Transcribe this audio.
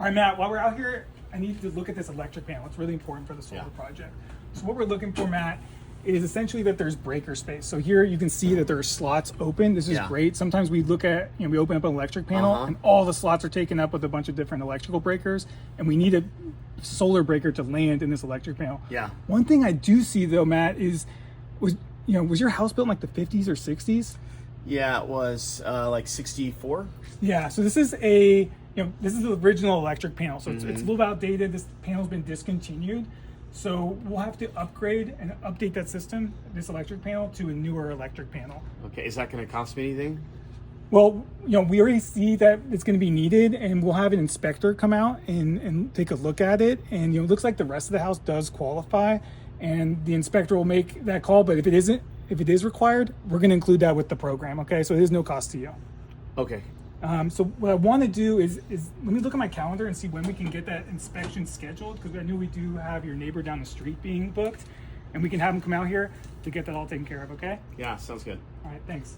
All right, Matt, while we're out here, I need to look at this electric panel. It's really important for the solar project. So what we're looking for, Matt, is essentially that there's breaker space. So here you can see that there are slots open. This is great. Sometimes we look at, we open up an electric panel and all the slots are taken up with a bunch of different electrical breakers, and we need a solar breaker to land in this electric panel. Yeah. One thing I do see though, Matt, was your house built in like the 50s or 60s? Yeah, it was like 64. Yeah, so this is this is the original electric panel. So it's a little outdated. This panel's been discontinued. So we'll have to upgrade and update that system, this electric panel, to a newer electric panel. Okay, is that going to cost me anything? Well, we already see that it's going to be needed, and we'll have an inspector come out and take a look at it. And it looks like the rest of the house does qualify, and the inspector will make that call. But if it is required, we're going to include that with the program. Okay, so it is no cost to you. Okay. So what I want to do is let me look at my calendar and see when we can get that inspection scheduled, because I know we do have your neighbor down the street being booked, and we can have them come out here to get that all taken care of. Okay. Yeah, sounds good. All right. Thanks.